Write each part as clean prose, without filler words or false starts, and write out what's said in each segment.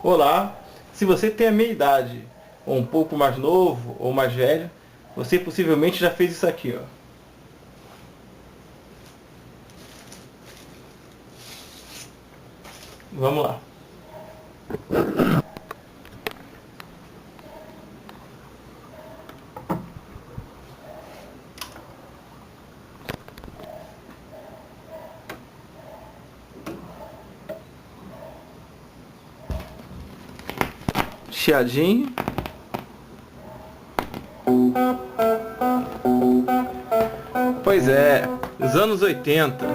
Olá, se você tem a minha idade, ou um pouco mais novo, ou mais velho, você possivelmente já fez isso aqui, ó. Vamos lá. Chiadinho. Pois é, os anos 80.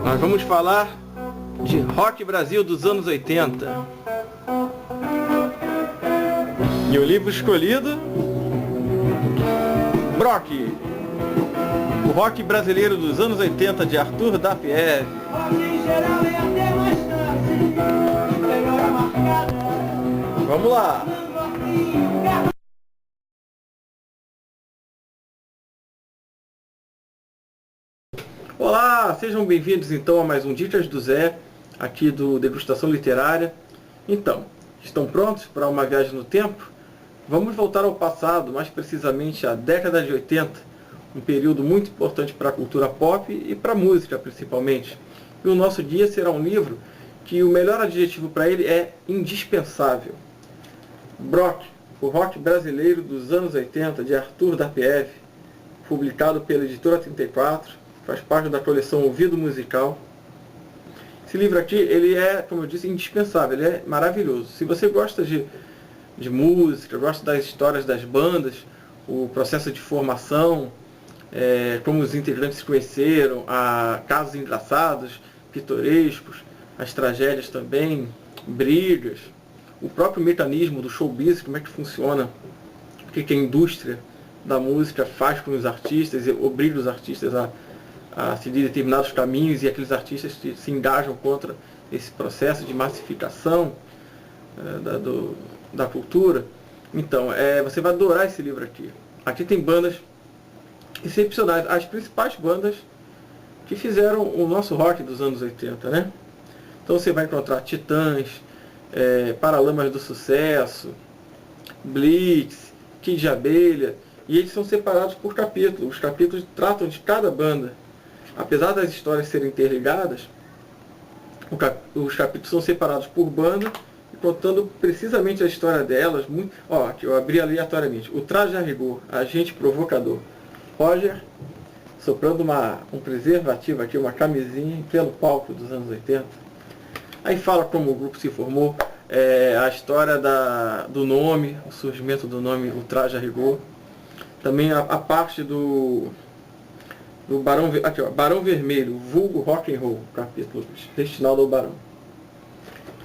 Nós vamos falar de rock Brasil dos anos 80. E o livro escolhido, Brock, o rock brasileiro dos anos 80 de Arthur da Pieve. Vamos lá! Olá, sejam bem-vindos então a mais um Dicas do Zé, aqui do Degustação Literária. Então, estão prontos para uma viagem no tempo? Vamos voltar ao passado, mais precisamente à década de 80, um período muito importante para a cultura pop e para a música principalmente. E o nosso guia será um livro que o melhor adjetivo para ele é indispensável. Brock, o rock brasileiro dos anos 80, de Arthur da Pieve, publicado pela Editora 34, faz parte da coleção Ouvido Musical. Esse livro aqui, ele é, como eu disse, indispensável, ele é maravilhoso. Se você gosta de música, gosta das histórias das bandas, o processo de formação, como os integrantes se conheceram, casos engraçados, pitorescos, as tragédias também, brigas, o próprio mecanismo do showbiz, como é que funciona, o que a indústria da música faz com os artistas, e obriga os artistas a seguir determinados caminhos, e aqueles artistas que se engajam contra esse processo de massificação da cultura. Então, você vai adorar esse livro aqui. Aqui tem bandas excepcionais, as principais bandas que fizeram o nosso rock dos anos 80, né? Então você vai encontrar Titãs, Paralamas do Sucesso, Blitz, Kid de Abelha, e eles são separados por capítulos. Os capítulos tratam de cada banda. Apesar das histórias serem interligadas, os capítulos são separados por banda, contando precisamente a história delas. Aqui eu abri aleatoriamente. O Traje a Rigor, Agente Provocador. Roger soprando um preservativo aqui, uma camisinha, pelo palco dos anos 80. Aí fala como o grupo se formou, a história do nome, o surgimento do nome, o Traje a Rigor. Também a parte do Barão, aqui, ó, Barão Vermelho, vulgo rock and roll, capítulo destinado ao Barão.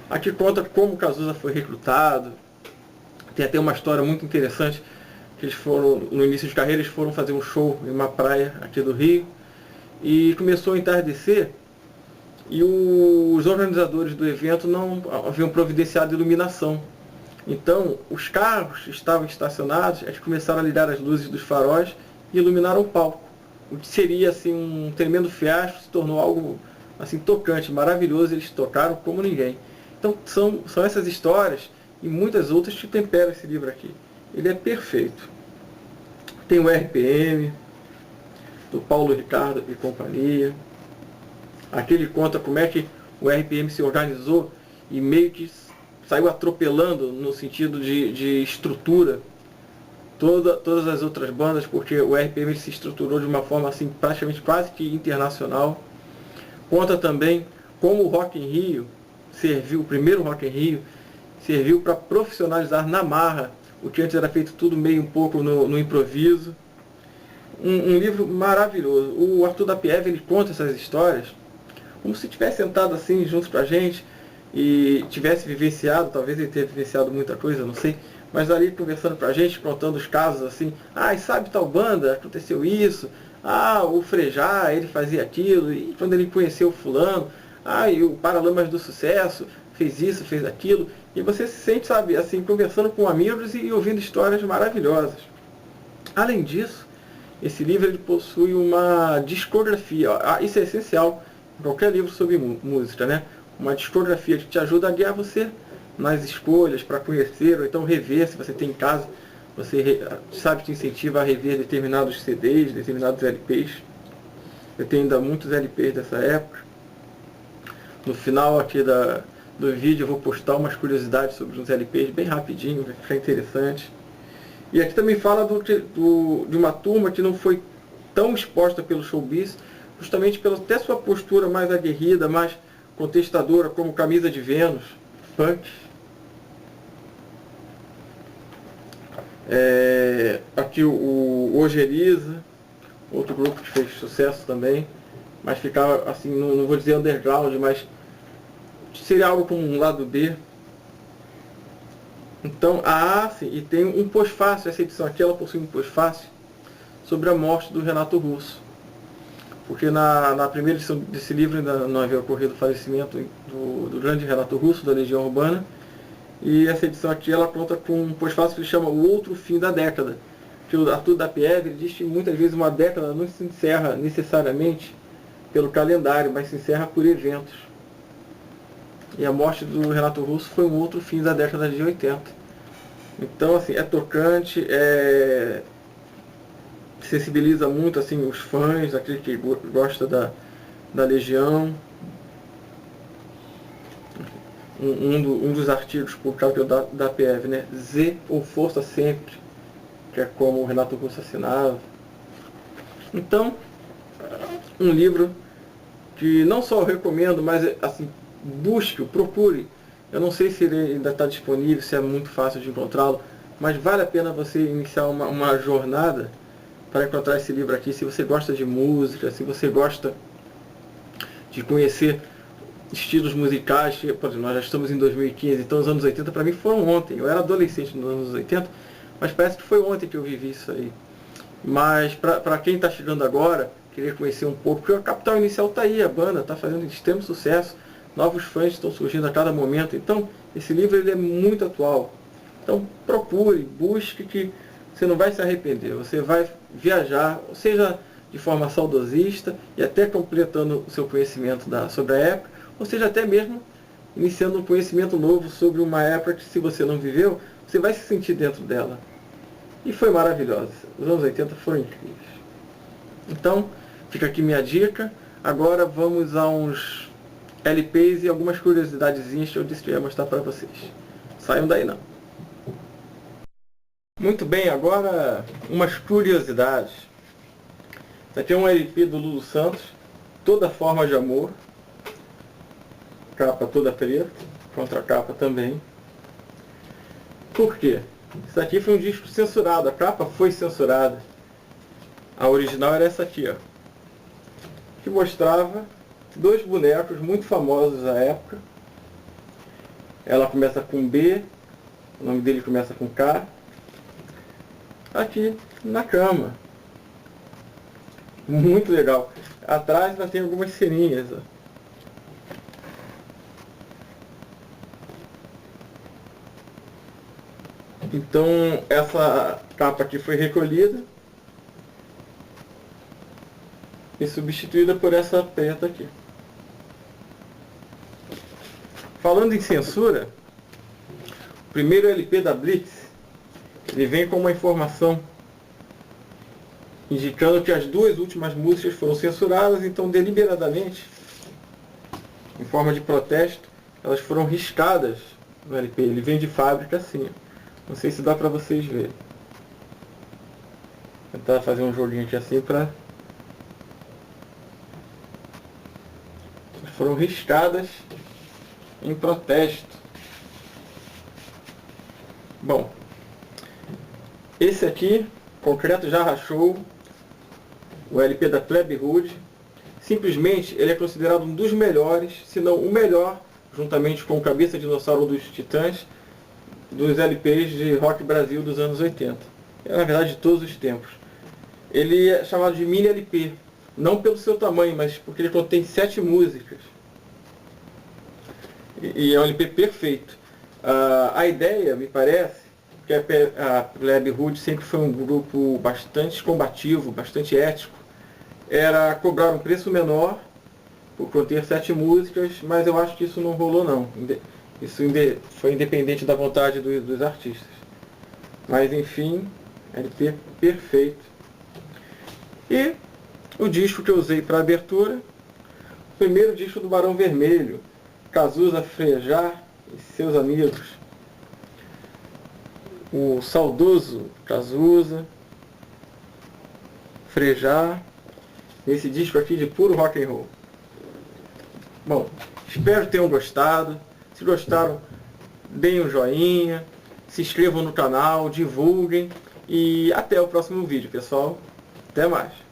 Aqui conta como o Cazuza foi recrutado. Tem até uma história muito interessante, que eles foram, no início de carreira, eles foram fazer um show em uma praia aqui do Rio, e começou a entardecer, e os organizadores do evento não haviam providenciado iluminação. Então, os carros que estavam estacionados, eles começaram a ligar as luzes dos faróis e iluminaram o palco. O que seria assim um tremendo fiasco se tornou algo assim tocante, maravilhoso. Eles tocaram como ninguém. Então são essas histórias e muitas outras que temperam esse livro aqui. Ele é perfeito. Tem o RPM, do Paulo Ricardo e companhia. Aqui ele conta como é que o RPM se organizou e meio que saiu atropelando no sentido de estrutura todas as outras bandas, porque o RPM se estruturou de uma forma assim praticamente quase que internacional. Conta também como o Rock in Rio serviu, o primeiro Rock in Rio serviu para profissionalizar na marra o que antes era feito tudo meio um pouco no improviso. Um livro maravilhoso. O Arthur da Pieve, ele conta essas histórias como se tivesse sentado assim junto com a gente e tivesse vivenciado, talvez ele tenha vivenciado muita coisa, não sei, mas ali conversando com a gente, contando os casos assim, e sabe tal banda, aconteceu isso, o Frejá, ele fazia aquilo, e quando ele conheceu o fulano, e o Paralamas do Sucesso fez isso, fez aquilo, e você se sente, sabe, assim, conversando com amigos e ouvindo histórias maravilhosas. Além disso, esse livro ele possui uma discografia, isso é essencial em qualquer livro sobre música, né? Uma discografia que te ajuda a guiar você nas escolhas para conhecer, ou então rever, se você tem em casa, você sabe, te incentiva a rever determinados CDs, determinados LPs. Eu tenho ainda muitos LPs dessa época. No final aqui do vídeo eu vou postar umas curiosidades sobre uns LPs bem rapidinho, vai ficar interessante. E aqui também fala de uma turma que não foi tão exposta pelo showbiz, justamente pela até sua postura mais aguerrida, mais contestadora, como Camisa de Vênus, Punk. Aqui o Ojeriza, outro grupo que fez sucesso também, mas ficava assim, não vou dizer underground, mas seria algo como um lado B. Então, sim, e tem um pós-fácil, essa edição aqui ela possui um pós-fácil sobre a morte do Renato Russo. Porque na primeira edição desse livro ainda não havia ocorrido o falecimento do grande Renato Russo, da Legião Urbana. E essa edição aqui ela conta com um pós-fácil que ele chama O Outro Fim da Década. Que o Arthur da Pieve diz que muitas vezes uma década não se encerra necessariamente pelo calendário, mas se encerra por eventos. E a morte do Renato Russo foi um outro fim da década de 80. Então, assim, é tocante, sensibiliza muito assim, os fãs, aquele que gosta da Legião. Um dos artigos publicados pelo da PF, né? Z ou Força Sempre, que é como o Renato Russo assinava. Então, um livro que não só eu recomendo, mas assim, busque-o, procure. Eu não sei se ele ainda está disponível, se é muito fácil de encontrá-lo, mas vale a pena você iniciar uma jornada para encontrar esse livro aqui. Se você gosta de música, se você gosta de conhecer estilos musicais, por exemplo, nós já estamos em 2015, então os anos 80 para mim foram ontem. Eu era adolescente nos anos 80, mas parece que foi ontem que eu vivi isso aí. Mas para quem está chegando agora, querer conhecer um pouco, porque a Capital Inicial está aí, a banda está fazendo extremo sucesso, novos fãs estão surgindo a cada momento, então esse livro ele é muito atual. Então procure, busque, que você não vai se arrepender, você vai viajar, seja de forma saudosista e até completando o seu conhecimento sobre a época, ou seja até mesmo iniciando um conhecimento novo sobre uma época que, se você não viveu, você vai se sentir dentro dela. E foi maravilhosa. Os anos 80 foram incríveis. Então, fica aqui minha dica. Agora vamos a uns LPs e algumas curiosidadezinhas que eu disse que ia mostrar para vocês. Saiam daí não. Muito bem, agora umas curiosidades. Esse aqui é um LP do Lulu Santos, Toda Forma de Amor. Capa toda preta, contracapa também. Por quê? Isso aqui foi um disco censurado, a capa foi censurada. A original era essa aqui, ó, que mostrava dois bonecos muito famosos da época. Ela começa com B, o nome dele começa com K. Aqui na cama. Muito legal. Atrás ainda tem algumas ceninhas, ó. Então essa capa aqui foi recolhida e substituída por essa preta aqui. Falando em censura, o primeiro LP da Blitz, ele vem com uma informação indicando que as duas últimas músicas foram censuradas, então deliberadamente, em forma de protesto, elas foram riscadas no LP. Ele vem de fábrica assim, ó. Não sei se dá pra vocês verem. Vou tentar fazer um joguinho aqui assim pra... Foram riscadas em protesto. Bom, esse aqui, Concreto Já Rachou, o LP da Plebe Hood. Simplesmente ele é considerado um dos melhores, se não o melhor, juntamente com o Cabeça Dinossauro dos Titãs, dos LPs de rock Brasil dos anos 80. Na verdade, de todos os tempos. Ele é chamado de mini LP, não pelo seu tamanho, mas porque ele contém 7 músicas. E é um LP perfeito. A ideia, me parece, que a Plebe Hood sempre foi um grupo bastante combativo, bastante ético, era cobrar um preço menor por conter 7 músicas, mas eu acho que isso não rolou não. Isso foi independente da vontade dos artistas. Mas enfim, LP perfeito. E o disco que eu usei para abertura, o primeiro disco do Barão Vermelho, Cazuza, Frejá e seus amigos. O saudoso Cazuza, Frejá, esse disco aqui de puro rock and roll. Bom, espero que tenham gostado. Se gostaram, deem um joinha, se inscrevam no canal, divulguem e até o próximo vídeo, pessoal. Até mais.